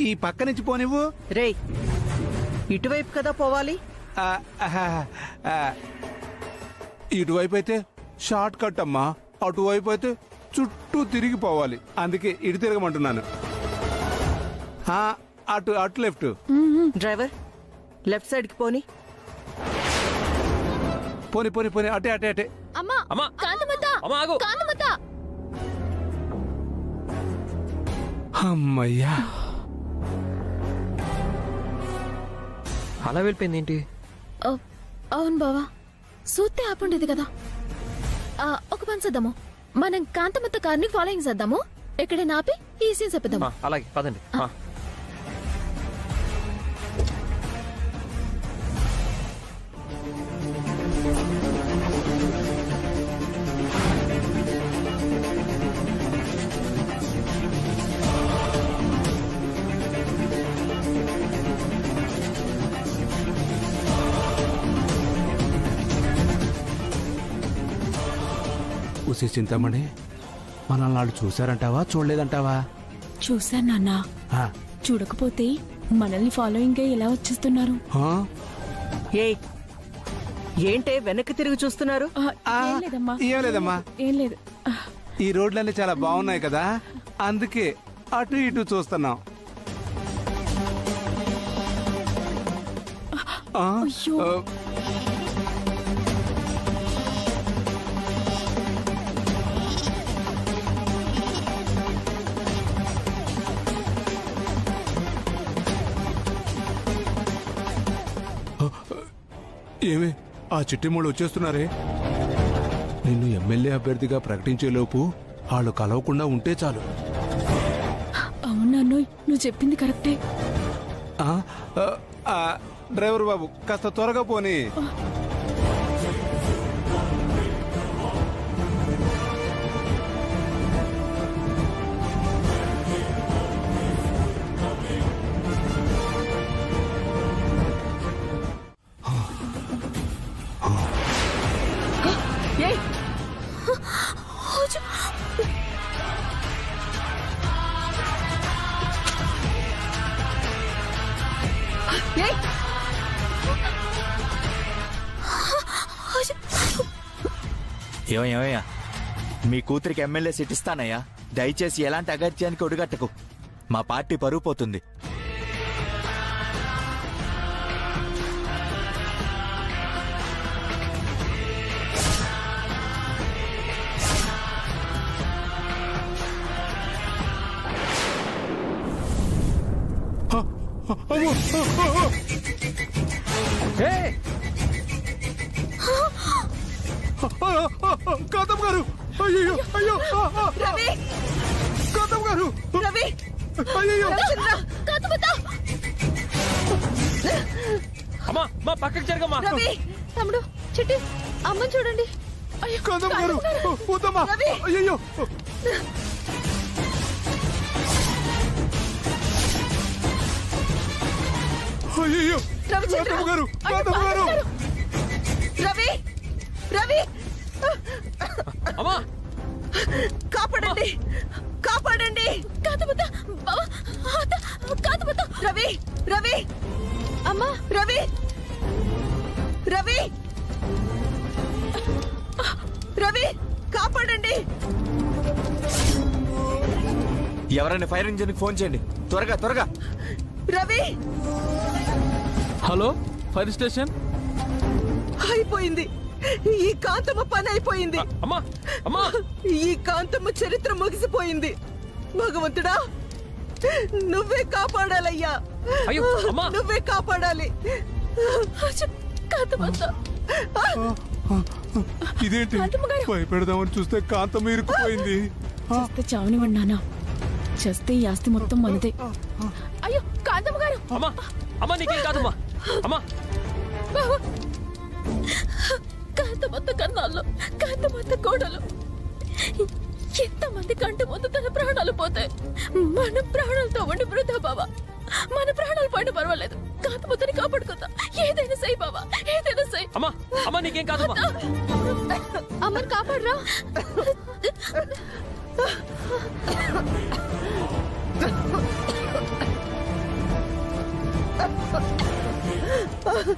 ఈ పక్క నుంచి పోనివ్వు. రేయ్, ఇటువైపు కదా పోవాలి. ఇటువైపు అయితే షార్ట్ కట్ అమ్మా, అటువైపు అయితే చుట్టూ తిరిగి పోవాలి. అందుకే ఇటు తిరగమంటున్నాను. అటు అటు లెఫ్ట్. డ్రైవర్, లెఫ్ట్ సైడ్ కి పోని. పోని పోని పోని, అటే అటే అటే. అమ్మా అమ్మా కాంతమత అమ్మా ఆగు. కాంతమత. అమ్మయ్యా, అలా వెళ్ళిపోయింది ఏంటి? అవును బావా, సూత్తే ఆపుండేది కదా. ఒక పని చేద్దాము, మనం కాంతమత్త కార్ని ఫాలోయింగ్ చేద్దాము. ఎక్కడైనా ఆపి ఈ సీన్ చెప్పేద్దాము. అలాగే పదండి. ఉసి చింతామణి, మనల్ని వాళ్ళు చూశారంటావా చూడలేదంటావా? చూశాను నాన్న. చూడకపోతే మనల్ని ఫాలోయింగ్ ఎలా వచ్చేస్తున్నారు? ఏయ్, ఏంటే వెనక్కి తిరిగి చూస్తున్నారు? ఏం లేదమ్మా. ఏం లేదమ్మా, ఏం లేదు. ఈ రోడ్లన్నీ చాలా బాగున్నాయి కదా, అందుకే అటు ఇటు చూస్తున్నాం. అయ్యో. ఏమి ఆ చిట్టిమూళ్ళు వచ్చేస్తున్నారే? నిన్ను ఎమ్మెల్యే అభ్యర్థిగా ప్రకటించేలోపు వాళ్ళు కలవకుండా ఉంటే చాలు. అవునా, నువ్వు చెప్పింది కరెక్టే. డ్రైవర్ బాబు, కాస్త త్వరగా పోనీ. ఏమయ్యా, మీ కూతురికి ఎమ్మెల్యే సీట్ ఇస్తానయ్యా. దయచేసి ఎలాంటి అగత్యానికి ఒడిగట్టకు, మా పార్టీ పరువు పోతుంది. గౌతమ్ గారు, అయ్యో అయ్యో, గౌతమ్ గారు, అయ్యో. అమ్మా మా పక్కకి జరగమ్మా. తమ్ముడు, చిట్టి, అమ్మని చూడండి. గౌతమ్ గారు, వద్దమ్మా, అయ్యో. అయ్యో, గౌతమ్ గారు, గౌతమ్ గారు. రవి, రవి, అమ్మా కాపాడండి, కాపాడండి. కాంతమత్త, బావా, కాంతమత్త. రవి, రవి, అమ్మా, రవి, రవి, రవి, కాపాడండి. ఎవరైనా ఫైర్ ఇంజిన్ కి ఫోన్ చేయండి, త్వరగా త్వరగా. Ravi, hello, fire station. అయిపోయింది, ఈ కాంతమ్మ పని అయిపోయింది. అమ్మా అమ్మా, ఈ కాంతమ్మ చరిత్ర ముగిసిపోయింది. భగవంతుడా, నువ్వే కాపాడాలయ్యా. అయ్యో, అమ్మా. నువ్వే కాపాడాలి. కాంతమత్త, ఇదేంటి, భయపెడదామని చూస్తే కాంతమ్మ ఇరుక్కుపోయింది. చేస్తే చావనివ్వండి నాన్న, చేస్తే ఈ ఆస్తి మొత్తం మనదే. అయ్యో కాంతమ్మ గారు. అమ్మా అమ్మా, నీకేం కాదమ్మా. అమ్మా, కాంతమత్త కన్నాళ్ళు, కాంతమత్త కోడలు, ఎంతమంది కంటి ముందు తన ప్రాణాలు పోతాయి. మన ప్రాణాలతో ఉండి వృధా బావా. మన ప్రాణాలు పోయిన పర్వాలేదు, కాంతమత్తని కాపాడుకుందా. ఏదైనా సై బావా, ఏదైనా సై. అమ్మా అమ్మా, నీకేం కాదమ్మా. అమ్మని కాపాడరా.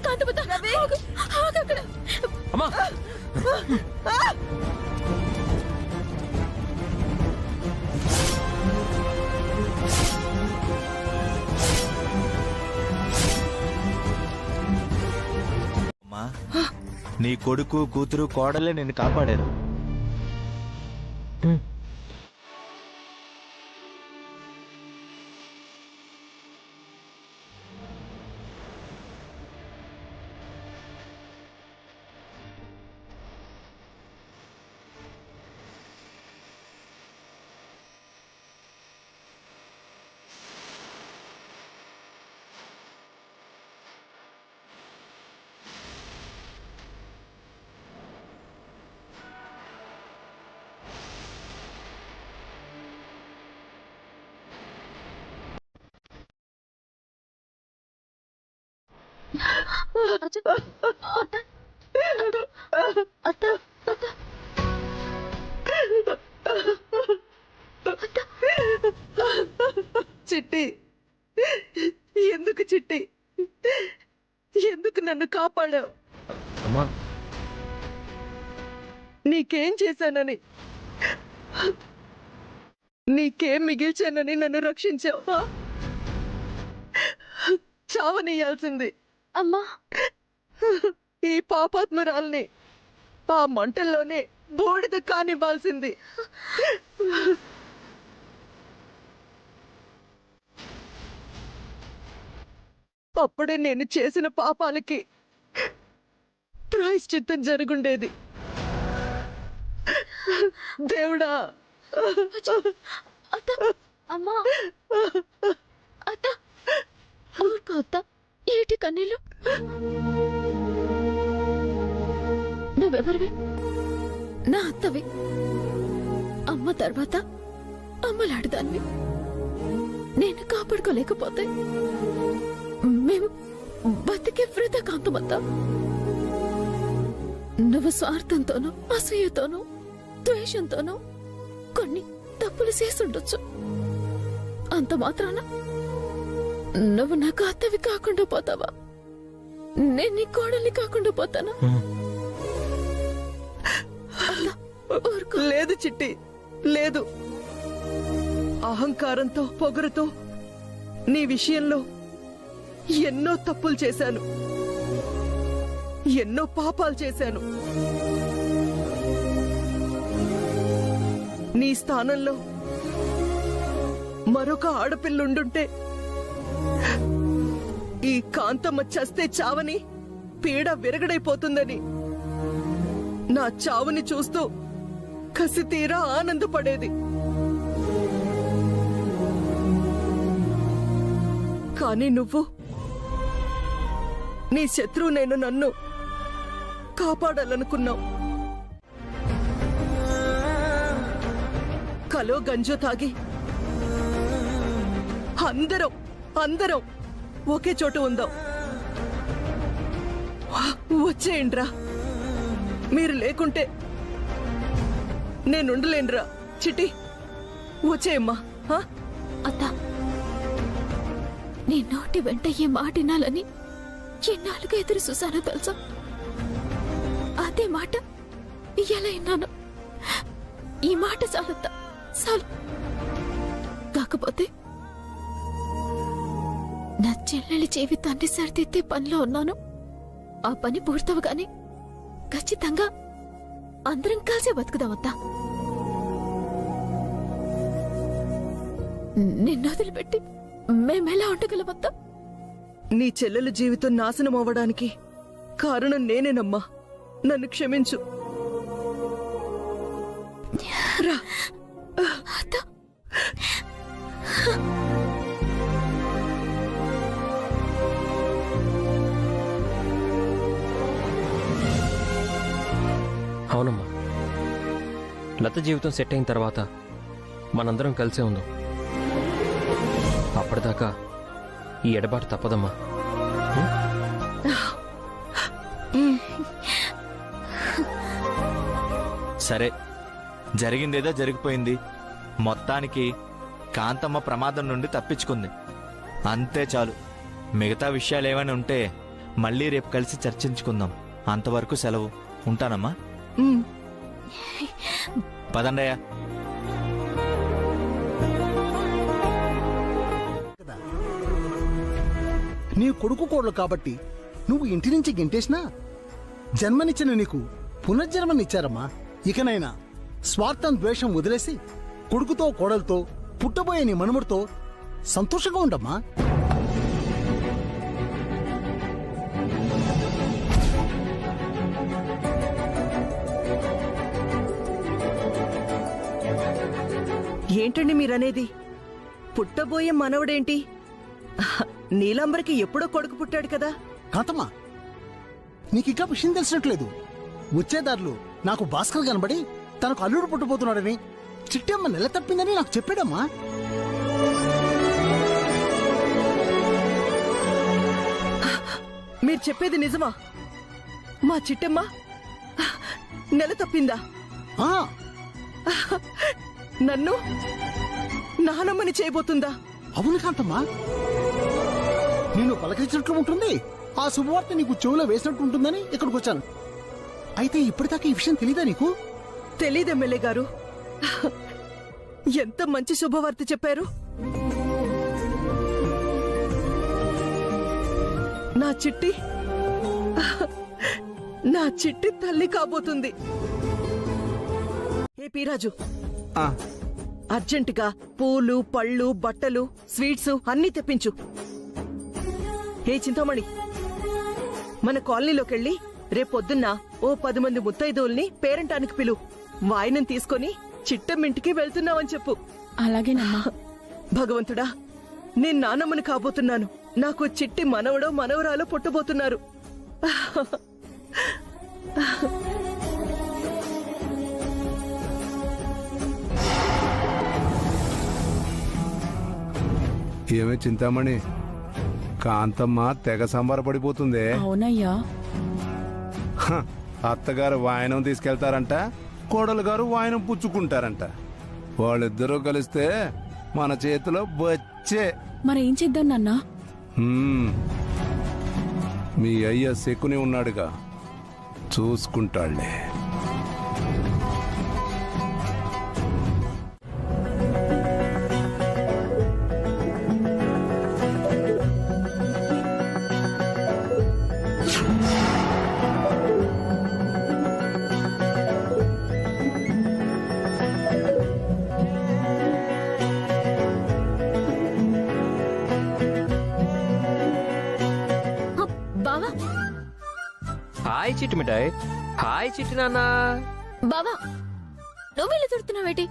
కాంతమత్త, ఆగు, ఆగు అక్కడ. అమ్మా అమ్మా, నీ కొడుకు కూతురు కోడలే నిన్ను కాపాడారు. చిట్టి, ఎందుకు చిట్టి, ఎందుకు నన్ను కాపాడావు? అమ్మా నీకేం చేశానని, నీకేం మిగిల్చానని నన్ను రక్షించావు? చావనీయాల్సింది అమ్మా, ఈ పాపాత్మరాల్ని ఆ మంటల్లోనే బూడిద కానివ్వాల్సింది. అప్పుడే నేను చేసిన పాపాలకి ప్రాయశ్చిత్తం జరుగుండేది. దేవుడా, అత్త, అమ్మా, అత్త, ఊరుకో అత్త, ఏటి కన్నీళ్ళు? నువ్వెవరివి? నా అత్తవి. అమ్మ తర్వాత అమ్మలాడిదాన్ని. నేను కాపాడుకోలేకపోతే మేము బతికే వృధా కాంతమత్తా. నువ్వు స్వార్థంతోనూ అసూయతోనూ ద్వేషంతోనూ కొన్ని తప్పులు చేసుండొచ్చు. అంత మాత్రాన నువ్వు నాకు అత్తవి కాకుండా పోతావా? నేను నీ కోడల్ని కాకుండా పోతానా? అత్త, ఊరుకో. లేదు చిట్టి, లేదు. అహంకారంతో పొగరుతో నీ విషయంలో ఎన్నో తప్పులు చేశాను, ఎన్నో పాపాలు చేశాను. నీ స్థానంలో మరొక ఆడపిల్లుండుంటే ఈ కాంతమ్మ చస్తే చావని పీడ విరగడైపోతుందని నా చావుని చూస్తూ కసి తీరా ఆనందపడేది. కానీ నువ్వు నీ శత్రువు నేను నన్ను కాపాడాలనుకున్నావు. కలో గంజో తాగి అందరం ఒకే చోట ఉందాం. వచ్చేయండ్రా, మీరు లేకుంటే నేనుండలేనురా. చిట్టి, వచ్చేయమ్మా. అత్త, నీ నోటి వెంట ఏ మాటినాలని ఎన్నాళ్ళుగా ఎదురు చూసానో తెలుసా? అదే మాట ఎలా విన్నాను. ఈ మాట చాలత్తా, చాలు. కాకపోతే నా చెల్లెలి జీవితాన్ని సరిదిద్దే పనిలో ఉన్నాను. ఆ పని పూర్తవగానే ఖచ్చితంగా అందరం కలిసే బతుకుదామత్తా. నిన్ను వదిలిపెట్టి మేమెలా ఉండగలమత్తా? నీ చెల్లెల జీవితం నాశనం అవ్వడానికి కారణం నేనేనమ్మా. నన్ను క్షమించు. రా. అత్తా, అవునమ్మా, లత జీవితం సెట్ అయిన తర్వాత మనందరం కలిసే ఉందాం. అప్పటిదాకా ఈ ఎడబాటు తప్పదమ్మా. సరే, జరిగిందేదో జరిగిపోయింది. మొత్తానికి కాంతమ్మ ప్రమాదం నుండి తప్పించుకుంది. అంతే చాలు. మిగతా విషయాలు ఏమైనా ఉంటే మళ్ళీ రేపు కలిసి చర్చించుకుందాం. అంతవరకు సెలవు. ఉంటానమ్మా. ఉమ్. పదండయ్యా. నీ కొడుకు కోడలు కాబట్టి నువ్వు ఇంటి నుంచి గెంటేసినా జన్మనిచ్చిన నీకు పునర్జన్మనిచ్చారమ్మా. ఇకనైనా స్వార్థం ద్వేషం వదిలేసి కొడుకుతో కోడలతో పుట్టబోయే నీ మనుమడితో సంతోషంగా ఉండమ్మా. ఏంటండి మీరనేది? పుట్టబోయే మనవడేంటి? నీలాంబరికి ఎప్పుడో కొడుకు పుట్టాడు కదా. కాంతమ్మా, నీకింకా విషయం తెలిసినట్లేదు. వచ్చేదారులు నాకు భాస్కర్ కనబడి తనకు అల్లుడు పుట్టబోతున్నాడని చిట్టమ్మ నెల తప్పిందని నాకు చెప్పాడమ్మా. మీరు చెప్పేది నిజమా? మా చిట్టమ్మ నెల తప్పిందా? ఆ, నన్ను నానమ్మని చేయబోతుందా? అవును కాంతమ్మా, నేను పలకరించినట్లు ఉంటుంది. ఆ శుభవార్త నీకు చెవులో వేసినట్టు ఉంటుందని ఇక్కడికి వచ్చాను. అయితే ఇప్పటిదాకా ఈ విషయం తెలీదా నీకు? తెలీదు ఎమ్మెల్యే గారు. ఎంత మంచి శుభవార్త చెప్పారు. నా చిట్టి తల్లి కాబోతుంది. ఏ పీరాజు, ఆ, అర్జెంటుగా పూలు పళ్ళు బట్టలు స్వీట్స్ అన్నీ తెప్పించు. ఏ చింతామణి, మన కాలనీలోకెళ్ళి రేపొద్దున్న ఓ 10 మంది ముత్తైదువుల్ని పేరంటానికి పిలు. వాయినం తీసుకొని చిట్టమ్మింటికి వెళ్తున్నావని చెప్పు. అలాగేనమ్మా. భగవంతుడా, నేను నానమ్మని కాబోతున్నాను. నాకు చిట్టి మనవడో మనవరాలో పుట్టబోతున్నారు. ఏమే చింతామణి, కాంతమ్మ తెగ సంబరపడిపోతుందే. అవునయ్యా. హ, అత్తగారు వాయనం తీసుకెళ్తారంట, కోడలు గారు వాయనం పుచ్చుకుంటారంట. వాళ్ళిద్దరూ కలిస్తే మన చేతిలో బచ్చే. మరేం చేద్దాం నాన్నా? హ్మ్. మీ అయ్య శకుని ఉన్నాడుగా, చూసుకుంటాళ్లే. బావా, హాయ్ చిట్టి మిఠాయ్. హాయ్ చిట్టి నాన్న. బావా, నువ్వు ఇల్లు తిడుతున్నావేటి?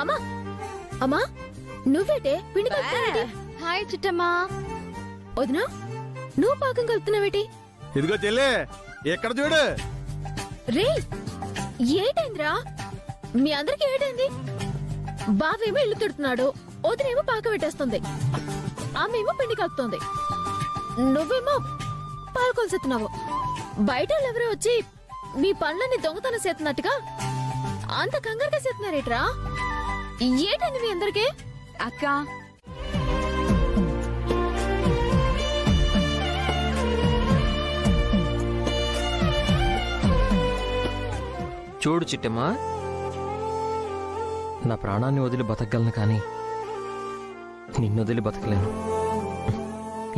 అమ్మా అమ్మా, నువ్వేటే పిండి కలుపుతున్నావేటి? హాయ్ చిట్టమ్మా. వదినా, నువ్వు పాకం కలుపుతున్నావేటి? ఇదిగో చెల్లే, ఎక్కడ చూడు. రే, ఏటైందిరా? మీ అందరికి ఏటైంది? బావేమో ఇల్లు తిడుతున్నాడు, వదినేమో పాక పెట్టేస్తుంది, ఆమెమో పిండి కలుపుతోంది, నువ్వేమో పాల్కొలుస్తున్నావు. బయట ఎవరో వచ్చి మీ పనులన్నీ దొంగతనం చేస్తున్నట్టుగా అంత కంగారుగా చేస్తున్నారేట్రా? ఏటండి మీ అందరికీ? అక్క, చూడు చిట్టమ్మా, నా ప్రాణాన్ని వదిలి బతకగలను కానీ నిన్ను వదిలి బతకలేను.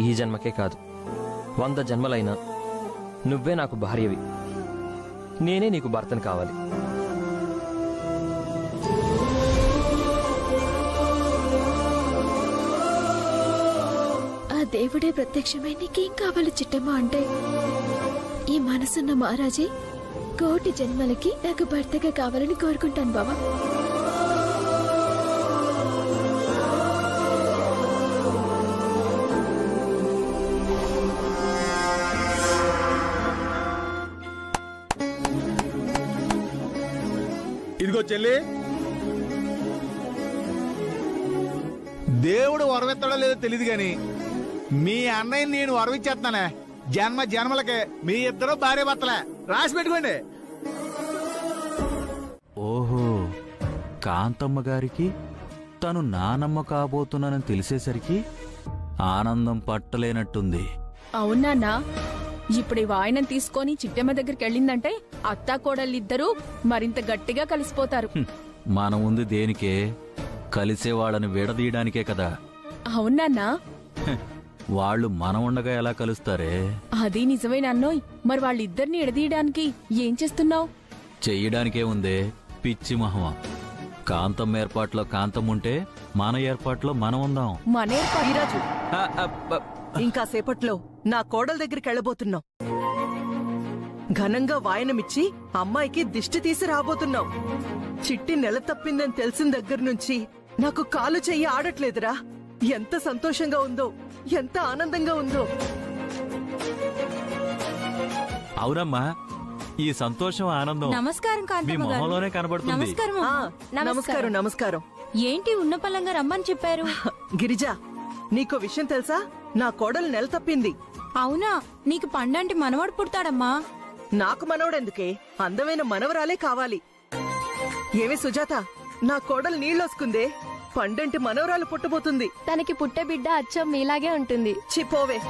ఈ జన్మకే కాదు, 100 జన్మలైనా నువ్వే నాకు భార్యవి, నేనే నీకు భర్తను కావాలి. ఆ దేవుడే ప్రత్యక్షమై నీకేం కావాలి చిట్టమ్మ అంటే, ఈ మనసున్న మహారాజే 1,000,000 జన్మలకి నాకు భర్తగా కావాలని కోరుకుంటాను బావా. ఇదిగో చెల్లి, దేవుడు వరవెత్తడో లేదో తెలియదు గాని మీ అన్నయ్య నేను వరవిచ్చేస్తానే. జన్మ జన్మలకే మీ ఇద్దరు భార్య భర్తలే. రాసి పెట్టుకోండి. ఓహో, కాంతమ్మ గారికి తను నానమ్మ కాబోతున్నానని తెలిసేసరికి ఆనందం పట్టలేనట్టుంది. అవునా? ఇప్పుడు ఈ వాయనం తీసుకొని చిట్టమ్మ దగ్గరికి వెళ్ళిందంటే అత్తా కోడళ్ళిద్దరూ మరింత గట్టిగా కలిసిపోతారు. మనం ఉంది దేనికే? కలిసే వాళ్ళని విడదీయడానికే కదా. అవునా? వాళ్ళు మనం ఉండగా ఎలా కలుస్తారే? అది నిజమే నాన్నోయ్. మరి వాళ్ళిద్దరిని ఎడదీయడానికి ఏం చేస్తున్నావు? చెయ్యడానికే ఉందే పిచ్చి మహమ. కాంతం ఏర్పాట్లో కాంతం ఉంటే మన ఏర్పాట్లో మనం ఉందాం. మనే వీరాజు, ఆ, ఆ, ఆ, ఇంకా సేపట్లో నా కోడల దగ్గరికి వెళ్ళబోతున్నాం. ఘనంగా వాయనమిచ్చి అమ్మాయికి దిష్టి తీసి రాబోతున్నాం. చిట్టి నెల తప్పిందని తెలిసిన దగ్గర నుంచి నాకు కాలు చెయ్యి ఆడట్లేదురా. ఎంత సంతోషంగా ఉందో, ఎంత ఆనందంగా ఉందో. అవునమ్మా, ఈ సంతోషం ఆనందం నమస్కారం మీ కాంతమ్మ గారు. మొహంలోనే కనబడుతుంది. నమస్కారం ఆ, అమ్మా. నమస్కారం నమస్కారం. ఏంటి ఉన్నపల్లంగా రమ్మని చెప్పారు? గిరిజా, నీకో విషయం తెలుసా? నా కోడలు నెల తప్పింది. అవునా? నీకు పండంటి మనవాడు పుడతాడమ్మా. నాకు మనవడెందుకే, అందమైన మనవరాలే కావాలి. ఏమి సుజాత, నా కోడలు నీళ్ళొసుకుందే, పండంటి మనవరాలు పుట్టబోతుంది. తనకి పుట్టే బిడ్డ అచ్చం మీలాగే ఉంటుంది. చిపోవే,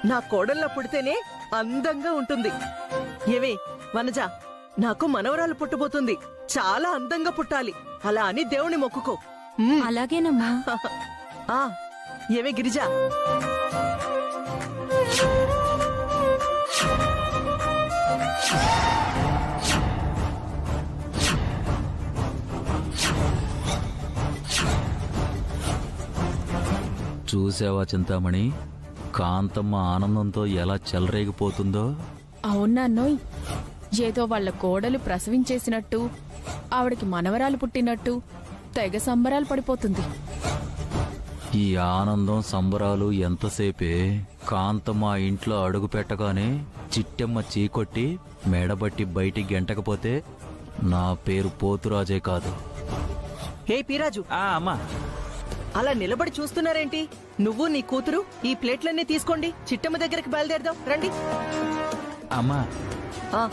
నా కోడల్లా పుడితేనే అందంగా ఉంటుంది. ఏవే వనజ, నాకు మనవరాలు పుట్టబోతుంది. చాలా అందంగా పుట్టాలి, అలా అని దేవుని మొక్కుకో. ఉమ్. అలాగేనమ్మా. ఆ, ఏవే గిరిజా, చూసావా చింతామణి, కాంతమ్మ ఆనందంతో ఎలా చెలరేగిపోతుందో. అవునాన్నోయ్. ఏదో వాళ్ళ కోడలు ప్రసవించేసినట్టు, ఆవిడకి మనవరాలు పుట్టినట్టు తెగ సంబరాలు పడిపోతుంది. ఈ ఆనందం సంబరాలు ఎంతసేపే. కాంతమ్మ ఇంట్లో అడుగు పెట్టగానే చిట్టెమ్మ చీకొట్టి మెడబట్టి బయటికి గెంటకపోతే నా పేరు పోతురాజే కాదు. ఏ పీరాజు, అమ్మా, అలా నిలబడి చూస్తున్నారేంటి? నువ్వు నీ కూతురు ఈ ప్లేట్లన్నీ తీసుకోండి, చిట్టమ్మ దగ్గరికి బయలుదేరదాం రండి. అమ్మా, ఆ,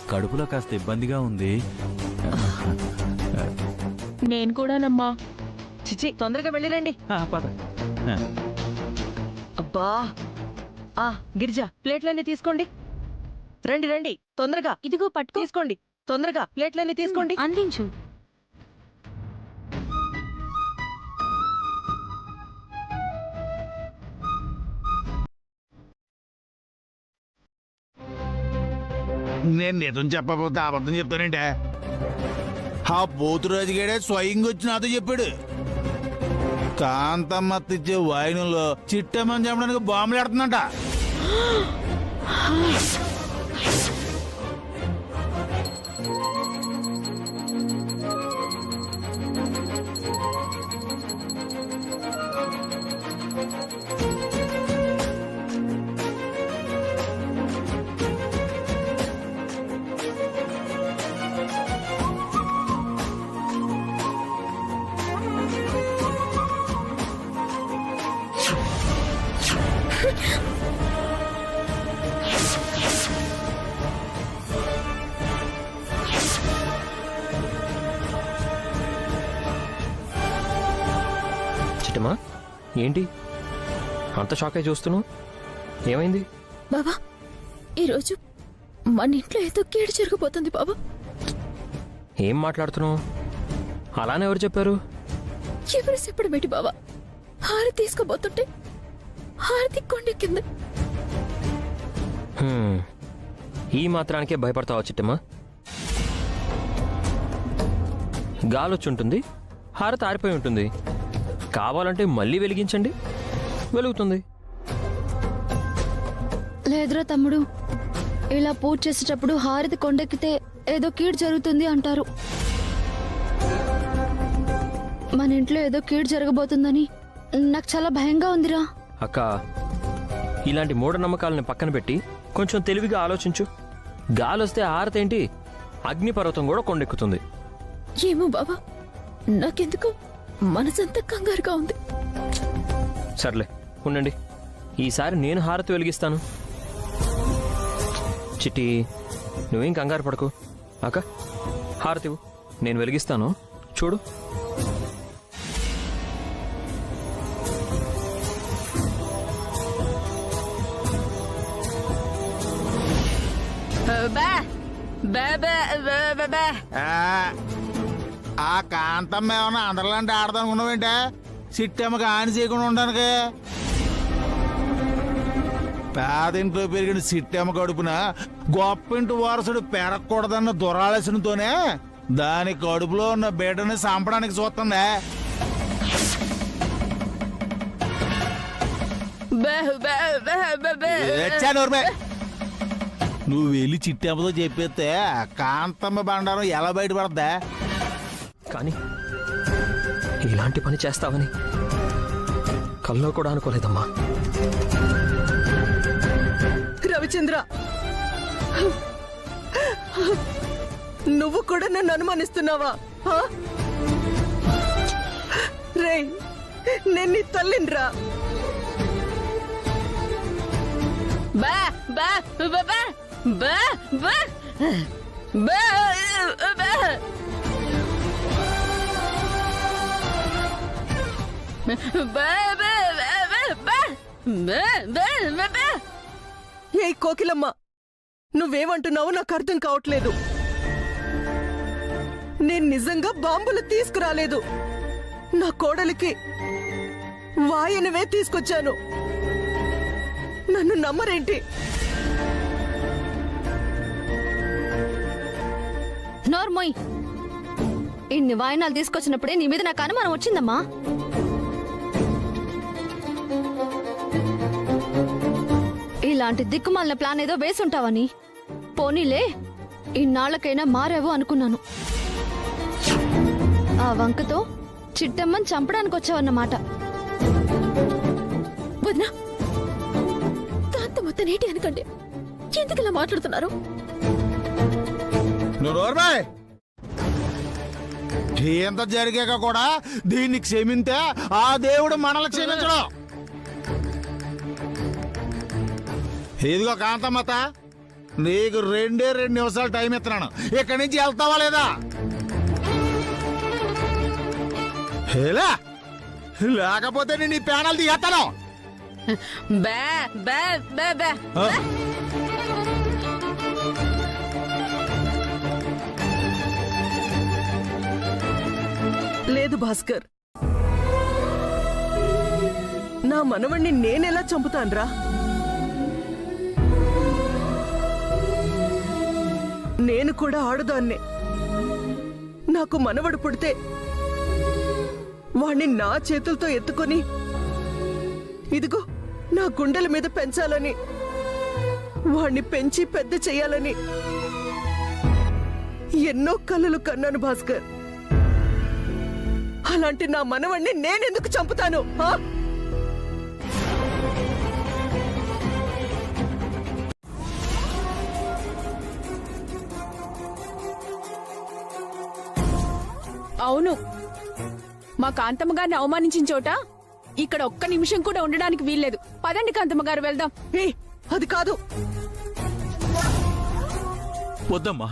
కడుపులో కాస్త ఇబ్బందిగా ఉంది. నేను కూడానమ్మా. చిచి, తొందరగా వెళ్ళిరండి. పద. అబ్బా, ఆ గిరిజా, ప్లేట్లన్నీ తీసుకోండి. రండి రండి, తొందరగా ఇదిగో పట్టుకో. తీసుకోండి, తొందరగా ప్లేట్లన్నీ తీసుకోండి. అందించు. నేను నిజం చెప్పబోతే అబద్ధం చెప్తానంటే ఆ పోతురాజు గడే స్వయంగా వచ్చి నాతో చెప్పాడు. కాంతమ్మ తెచ్చే వాయినంలో చిట్టమ్మని చెప్పడానికి బాంబులు ఆడుతుందంట. చిట్టమ్మా, ఏంటి అంత షాక్ అయి చూస్తున్నావు? ఏమైంది? బాబా, ఈరోజు మన ఇంట్లో ఏదో కీడు జరగబోతుంది బాబా. ఏం మాట్లాడుతున్నావు? అలానే ఎవరు చెప్పారు? ఎవరు చెప్పడం ఏంటి బాబా? హారతి తీసుకోబోతుంటే హారతి కొండెక్కింది. హ్మ్, ఈ మాత్రానికే భయపడతావా చిట్టమ్మా? గాలొచ్చుంటుంది, హారతి ఆరిపోయి ఉంటుంది. కావాలంటే మళ్ళీ వెలిగించండి, వెలుగుతుంది. లేదురా తమ్ముడు, ఇలా పూజ చేసేటప్పుడు హారతి కొండెక్కితే ఏదో కీడు జరుగుతుంది అంటారు. మన ఇంట్లో ఏదో కీడు జరగబోతుందని నాకు చాలా భయంగా ఉందిరా. అక్క, ఇలాంటి మూఢనమ్మకాలను పక్కన పెట్టి కొంచెం తెలివిగా ఆలోచించు. గాలొస్తే హారతేంటి, అగ్నిపర్వతం కూడా కొండెక్కుతుంది. ఏమో బాబా, నాకెందుకు మనసంతా కంగారుగా ఉంది. సర్లే ఉండండి, ఈసారి నేను హారతి వెలిగిస్తాను. చిట్టి, నువ్వేం కంగారు పడకు. అక్క, హారతివు, నేను వెలిగిస్తాను, చూడు. ఆ కాంతమ్మ ఏమన్నా అందరిలాంటి ఆడదనుకున్నావేంటే చిట్టమ్మకి హాని చేయకుండా ఉండడానికి. పేదింట్లో పెరిగిన చిట్టమ్మ కడుపున గొప్పింటి వారసుడు పెరగకూడదన్న దురాలోచనతోనే దాని కడుపులో ఉన్న బిడ్డని చంపడానికి చూస్తుందే. నువ్వు వెళ్ళి చిట్టమ్మతో చెప్పేస్తే కాంతమ్మ బండారం ఎలా బయటపడద్దా? కానీ ఇలాంటి పని చేస్తావని కల్లో కూడా అనుకోలేదమ్మా. రవిచంద్ర, నువ్వు కూడా నన్ను అనుమానిస్తున్నావా? రే, నేను నీ తల్లినిరా. ఏ కోకిలమ్మ, నువ్వేమంటున్నావో నాకు అర్థం కావట్లేదు. నేను నిజంగా బాంబులు తీసుకురాలేదు. నా కోడలికి వాయనవే తీసుకొచ్చాను. నన్ను నమ్మరేంటి? నోర్మోయ్, ఇన్ని వాయనాలు తీసుకొచ్చినప్పుడే నీ మీద నాకు అనుమానం వచ్చిందమ్మా. ఇలాంటి దిక్కుమాలిన ప్లాన్ ఏదో వేసుంటావని. పోనీలే, ఇన్నాళ్లకైనా మారావు అనుకున్నాను. ఆ వంకతో చిట్టమ్మని చంపడానికి వచ్చావన్నమాట. వదినా, కాంత మొత్తం నీటి అనకండి. ఎందుకు ఇలా మాట్లాడుతున్నారు? ఎంత జరిగాక కూడా దీన్ని క్షమింతే ఆ దేవుడు మనల్ని క్షమించడం. ఇదిగో కాంతమ్మత, నీకు 2 నిమిషాలు టైం ఇస్తున్నాను. ఇక్కడి నుంచి వెళ్తావా లేదా? లేకపోతే నేను ఈ ప్యానల్ తీస్తాను. లేదు భాస్కర్, నా మనవణ్ణి నేనెలా చంపుతాన్రా? నేను కూడా ఆడుదాన్నే. నాకు మనవడు పుడితే వాణ్ణి నా చేతులతో ఎత్తుకొని ఇదిగో నా గుండెల మీద పెంచాలని, వాణ్ణి పెంచి పెద్ద చెయ్యాలని ఎన్నో కలలు కన్నాను భాస్కర్. అలాంటి నా మనవణ్ణి నేనెందుకు చంపుతాను? అవును, మా కాంతమ్మ గారిని అవమానించిన చోట ఇక్కడ ఒక్క నిమిషం కూడా ఉండడానికి వీల్లేదు. పదండి కాంతమ్మ గారు, వెళ్దాం. అది కాదు. వద్దమ్మా,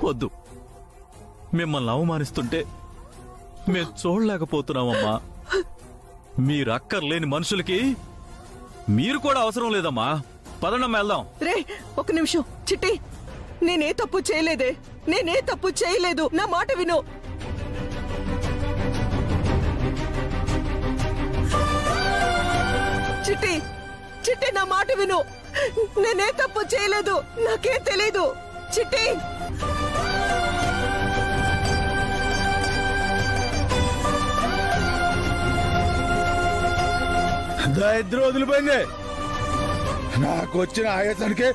వద్దు. మిమ్మల్ని అవమానిస్తుంటే మేం చూడలేకపోతున్నామమ్మా. మీరక్కర్లేని మనుషులకి మీరు కూడా అవసరం లేదమ్మా. పదండమ్మా, వెళ్దాం. రే, ఒక నిమిషం. చిట్టి, నేనే తప్పు చేయలేదే. నేనే తప్పు చేయలేదు. నా మాట విను. చిట్టి, చిట్టి, నా మాట విను. నేనే తప్పు చేయలేదు. నాకేం తెలీదు. చిట్టి, దరిద్రం వదిలిపోయింది. నాకు వచ్చిన ఆయాసానికి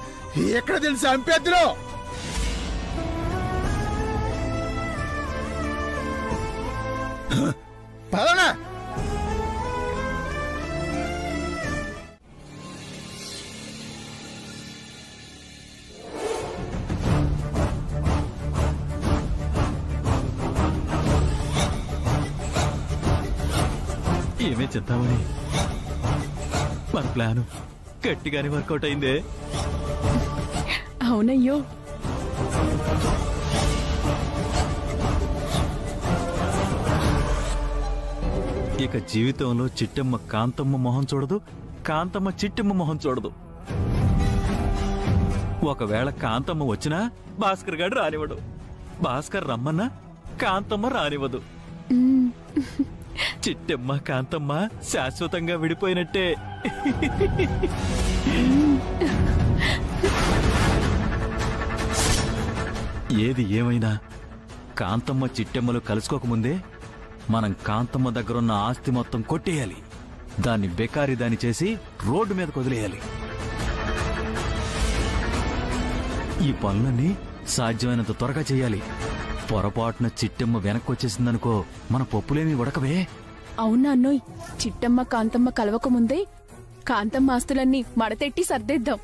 ఎక్కడ తెలిసి చంపేద్దురు. పదనా ఏమే చింతామణి, మన ప్లాను గట్టిగానే వర్కౌట్ అయిందే. అవునయ్యో, ఇక జీవితంలో చిట్టమ్మ కాంతమ్మ మొహం చూడదు, కాంతమ్మ చిట్టమ్మ మొహం చూడదు. ఒకవేళ కాంతమ్మ వచ్చినా భాస్కర్ గారు రానివ్వడు, భాస్కర్ రమ్మన్నా కాంతమ్మ రానివ్వదు. చిట్టమ్మ కాంతమ్మ శాశ్వతంగా విడిపోయినట్టే. ఏది ఏమైనా కాంతమ్మ చిట్టెమ్మలు కలుసుకోకముందే మనం కాంతమ్మ దగ్గరున్న ఆస్తి మొత్తం కొట్టేయాలి. దాన్ని బెకారిదాని చేసి రోడ్డు మీదకు వదిలేయాలి. ఈ పనులన్నీ సాధ్యమైనంత త్వరగా చేయాలి. పొరపాటున చిట్టెమ్మ వెనక్కి వచ్చేసిందనుకో మన పప్పులేమి ఉడకవే. అవునా అన్నోయ్, చిట్టమ్మ కాంతమ్మ కలవకముందే కాంతమ్మ ఆస్తులన్నీ మడతెట్టి సర్దేద్దాం.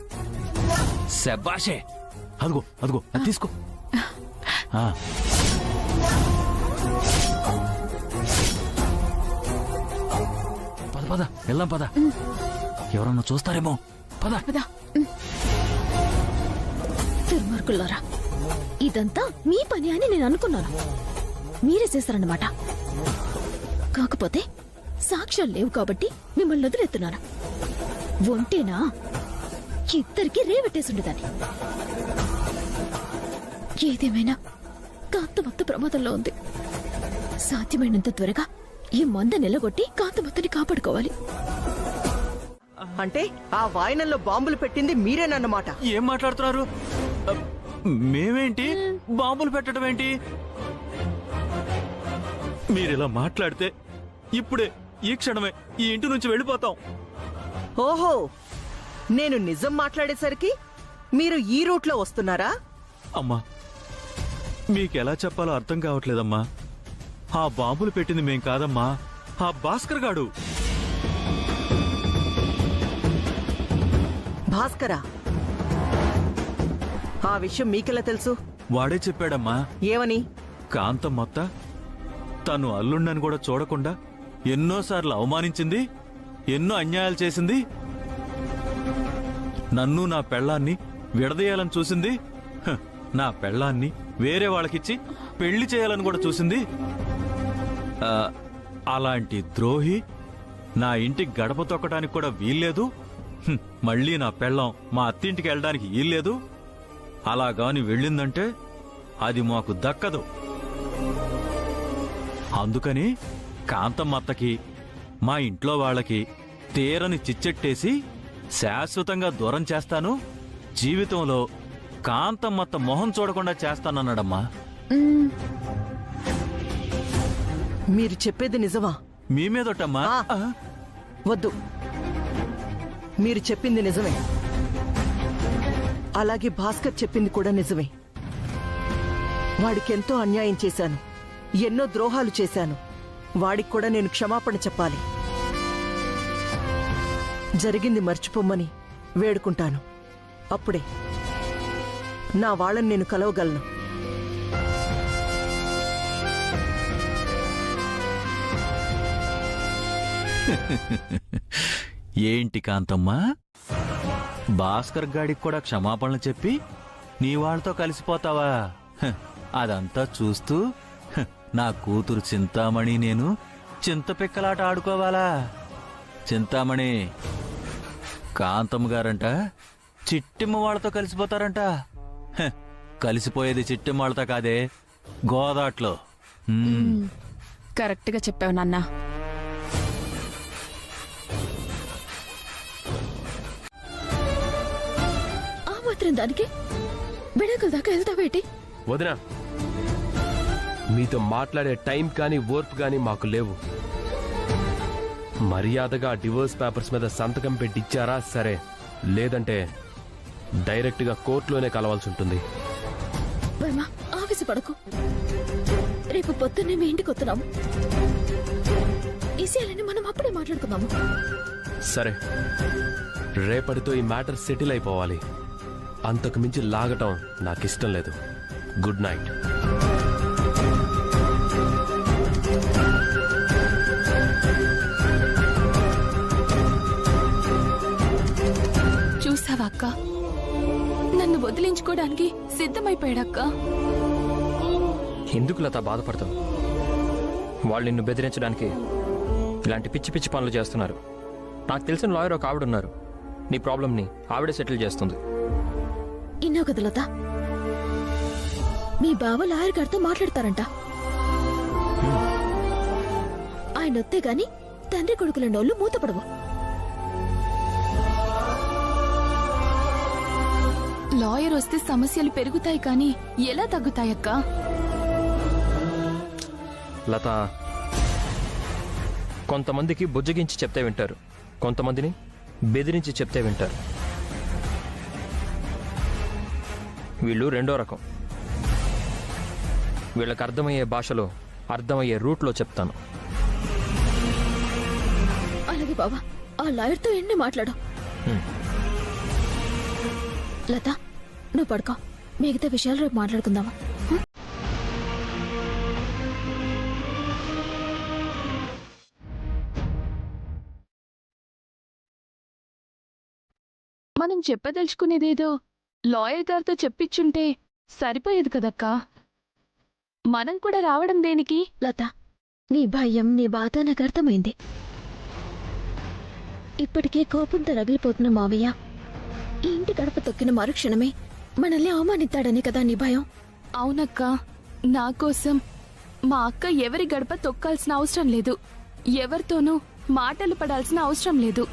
శబాషే, అదిగో అదిగో అది తీసుకో. ఆ. పద పద వెళ్దాం పద. ఎవరన్నా చూస్తారేమో. పద పద. దుర్మార్గులారా, ఇదంతా మీ పని అని నేను అనుకున్నాను. మీరే చేస్తారన్నమాట. కాకపోతే సాక్ష్యాలు లేవు కాబట్టి మిమ్మల్ని వదిలేస్తున్నాను. ఒంటేనా ఇద్దరికి రేవెట్టేసుండేదాన్ని. ఏదేమైనా కాంతమత్త ప్రమాదంలో ఉంది. సాధ్యమైనంత త్వరగా ఈ మంద నిలగొట్టి కాంతమత్తని కాపాడుకోవాలి. అంటే ఆ వాయనంలో బాంబులు పెట్టింది మీరేనన్నమాట. ఏం మాట్లాడుతున్నారు? మేమేంటి బాంబులు పెట్టడం ఏంటి? మీరిలా మాట్లాడితే ఇప్పుడే ఈ క్షణమే ఈ ఇంటి నుంచి వెళ్ళిపోతాం. ఓహో, నేను నిజం మాట్లాడేసరికి మీరు ఈ రూట్లో వస్తున్నారా? అమ్మా, మీకెలా చెప్పాలో అర్థం కావట్లేదమ్మా. ఆ బాంబులు పెట్టింది మేం కాదమ్మా, ఆ భాస్కర్ గాడు. భాస్కరా? ఆ విషయం మీకెలా తెలుసు? వాడే చెప్పాడమ్మా. ఏమని? కాంతమ్మత్త తను అల్లుండని కూడా చూడకుండా ఎన్నోసార్లు అవమానించింది, ఎన్నో అన్యాయాలు చేసింది, నన్ను నా పెళ్ళాన్ని విడదీయాలని చూసింది, నా పెళ్ళాన్ని వేరే వాళ్ళకిచ్చి పెళ్లి చేయాలని కూడా చూసింది. అలాంటి ద్రోహి నా ఇంటికి గడప తొక్కడానికి కూడా వీల్లేదు. మళ్ళీ నా పెళ్ళాం మా అత్తింటికి వెళ్ళడానికి వీల్లేదు. అలాగాని వెళ్ళిందంటే అది మాకు దక్కదు. అందుకని కాంతమ్మత్తకి మా ఇంట్లో వాళ్ళకి తీరని చిచ్చెట్టేసి శాశ్వతంగా దూరం చేస్తాను. జీవితంలో కాంతమ్మత్త మొహం చూడకుండా చేస్తానన్నాడమ్మా. మీరు చెప్పేది నిజమా? మీ మీదొట్టమ్మా. వద్దు, మీరు చెప్పింది నిజమే. అలాగే భాస్కర్ చెప్పింది కూడా నిజమే. వాడికెంతో అన్యాయం చేశాను, ఎన్నో ద్రోహాలు చేశాను. వాడికి కూడా నేను క్షమాపణ చెప్పాలి. జరిగింది మర్చిపోమ్మని వేడుకుంటాను. అప్పుడే నా వాళ్ళని నేను కలవగలను. ఏంటి కాంతమ్మా, భాస్కర్ గాడికి కూడా క్షమాపణలు చెప్పి నీ వాళ్ళతో కలిసిపోతావా? అదంతా చూస్తూ నా కూతురు చింతామణి నేను చింతపిక్కలాట ఆడుకోవాలా? చింతామణి, కాంతమ్మ గారంట చిట్టిమ్మ వాళ్ళతో కలిసిపోతారంట. కలిసిపోయేది చిట్టిమ్మ వాళ్ళతో కాదే, గోదాట్లో. కరెక్ట్ గా చెప్పావు నాన్న. ఆ మాత్రం దానికి విడాకుల దాకా వెళ్తావేటి? వదినా, మీతో మాట్లాడే టైం కానీ ఓర్పు కానీ మాకు లేవు. మర్యాదగా డివోర్స్ పేపర్స్ మీద సంతకం పెట్టిచ్చారా సరే, లేదంటే డైరెక్ట్ గా కోర్టులోనే కలవాల్సి ఉంటుంది. వర్మ, ఆవేశపడకు. రేపు పొద్దున్నే మీ ఇంటికి వస్తున్నాము. ఈ విషయాలని మనం అప్పుడే మాట్లాడుకుందాము. సరే, రేపటితో ఈ మ్యాటర్ సెటిల్ అయిపోవాలి. అంతకు మించి లాగటం నాకిష్టం లేదు. Good night. చూసావా అక్క, నన్ను వదిలించుకోవడానికి సిద్ధమైపోయాడక్క. ఎందుకు లత బాధపడతావు? వాళ్ళు నిన్ను బెదిరించడానికి ఇలాంటి పిచ్చి పిచ్చి పనులు చేస్తున్నారు. నాకు తెలిసిన లాయర్ ఒక ఆవిడున్నారు. నీ ప్రాబ్లంని ఆవిడే సెటిల్ చేస్తుంది. ఇన్నో కదా లత, మీ బావ లాయర్ గారితో మాట్లాడతారంట. ఆయన వస్తే గాని తండ్రి కొడుకుల నోళ్లు మూతపడవు. లాయర్ వస్తే సమస్యలు పెరుగుతాయి కానీ ఎలా తగ్గుతాయక్క? లత, కొంతమందికి బుజ్జగించి చెప్తే వింటారు, కొంతమందిని బెదిరించి చెప్తే వింటారు. వీళ్ళు రెండో రకం. వీళ్ళకి అర్థమయ్యే భాషలో, అర్థమయ్యే రూట్లో చెప్తాను. అలాగే బావా, ఆ లాయర్తో ఎన్ని మాట్లాడు. లత, నువ్వు పడుకో, మిగతా విషయాలు రేపు మాట్లాడుకుందామా? మనం చెప్పదలుచుకునేదేదో లాయర్ గారితో చెప్పించుంటే సరిపోయేది కదక్కా. మనం కూడా రావడం దేనికి? లత, నీ భయం, నీ బాధ నాకు అర్థమైంది. ఇప్పటికే కోపంతో రగిలిపోతున్న మావయ్య ఈ ఇంటి గడప తొక్కిన మరుక్షణమే మనల్ని అవమానిస్తాడని కదా నీ భయం? అవునక్క, నా కోసం మా అక్క ఎవరి గడప తొక్కాల్సిన అవసరం లేదు, ఎవరితోనూ మాటలు పడాల్సిన అవసరం లేదు.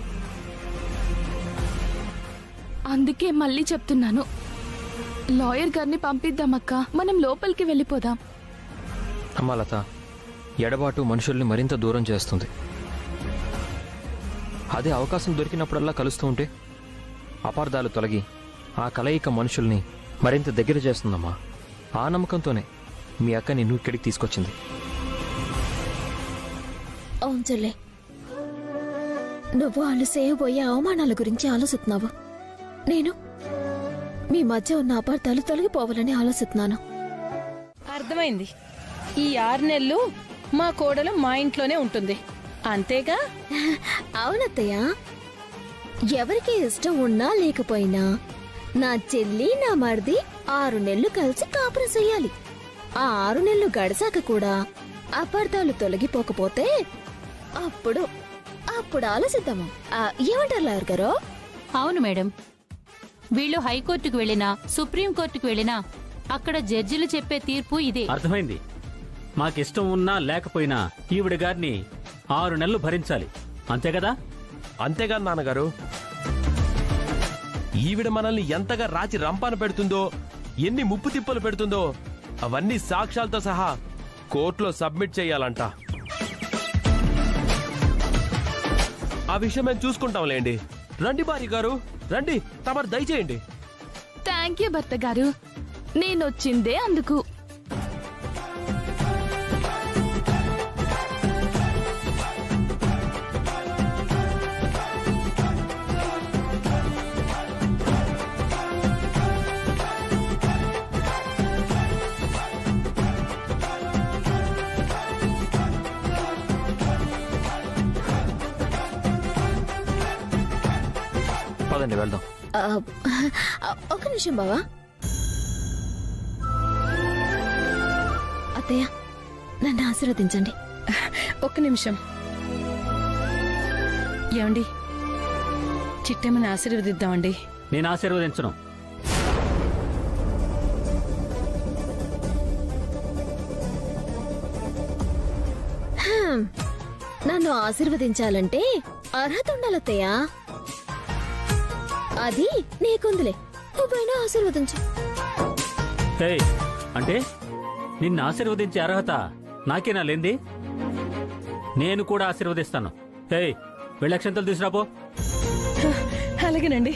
అందుకే మళ్ళీ చెప్తున్నాను, లాయర్ గారిని పంపిద్దామక్క, మనం లోపలికి వెళ్ళిపోదాం. అమ్మా లత, ఎడబాటు మనుషుల్ని మరింత దూరం చేస్తుంది. అదే అవకాశం దొరికినప్పుడల్లా కలుస్తూ ఉంటే అపార్థాలు తొలగి ఆ కలయిక మనుషుల్ని మరింత దగ్గర చేస్తుందమ్మా. ఆ నమ్మకంతోనే మీ అక్క నిన్ను ఇక్కడికి తీసుకొచ్చింది. అవును చెల్లె, నువ్వు వాళ్ళు చేయబోయే అవమానాల గురించి ఆలోచిస్తున్నావు. నేను మీ మధ్య ఉన్న అపార్థాలు తొలగిపోవాలని ఆలోచిస్తున్నాను. అర్థమైంది. ఈ 6 నెలలు మా కోడలు మా ఇంట్లోనే ఉంటుంది, అంతేగా? అవునత్తయ్య, ఎవరికి ఇష్టం ఉన్నా లేకపోయినా నా చెల్లి, నా మరిది 6 నెలలు కలిసి కాపురం చెయ్యాలి. ఆ 6 నెలలు గడిచాక కూడా అపార్థాలు తొలగిపోకపోతే అప్పుడు ఆలోచిద్దాము. ఏమంటారు లాయర్ గారు? అవును మేడం, వీళ్ళు హైకోర్టుకు వెళ్ళినా, సుప్రీంకోర్టుకు వెళ్ళినా అక్కడ జడ్జిలు చెప్పే తీర్పు ఇదే. అర్థమైంది. మాకిష్టం ఉన్నా లేకపోయినా ఈవిడ గారిని 6 నెలలు భరించాలి, అంతే కదా? అంతేగా నాన్నగారు. ఈవిడ మనల్ని ఎంతగా రాచి రంపాన పెడుతుందో, ఎన్ని ముప్పు తిప్పలు పెడుతుందో అవన్నీ సాక్ష్యాలతో సహా కోర్టులో సబ్మిట్ చేయాలంట. ఆ విషయం మేము చూసుకుంటాంలేండి. రండి భార్య గారు, రండి, తమరు దయచేయండి. థ్యాంక్ యూ భర్త గారు, నేనొచ్చిందే అందుకు. పదండి వెళ్దాం. ఒక నిమిషం బావా. అత్తయ్య, నన్ను ఆశీర్వదించండి. ఒక్క నిమిషం. ఏమండి, చిట్టమ్మని ఆశీర్వదిద్దామండి. నేను ఆశీర్వదించను. నన్ను ఆశీర్వదించాలంటే అర్హత ఉండాలత్తయ్య. అది నీకుందిలే, నువ్వైనా ఆశీర్వదించు. అంటే నిన్ను ఆశీర్వదించే అర్హత నాకేనా లేంది? నేను కూడా ఆశీర్వదిస్తాను. వెళ్ళక్షంతలు తీసుకురాపో. అలాగేనండి.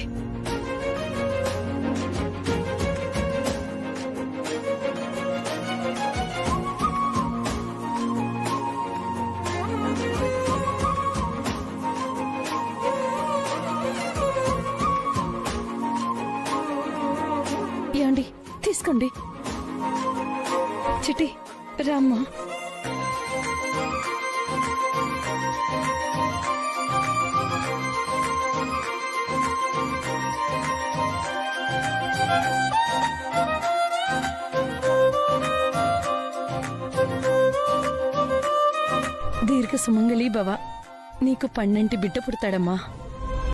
ఏమండి, తీసుకోండి. చిట్టి రామ్మా. దీర్ఘ సుమంగళి భవ. నీకు 12 బిడ్డ పుడతాడమ్మా.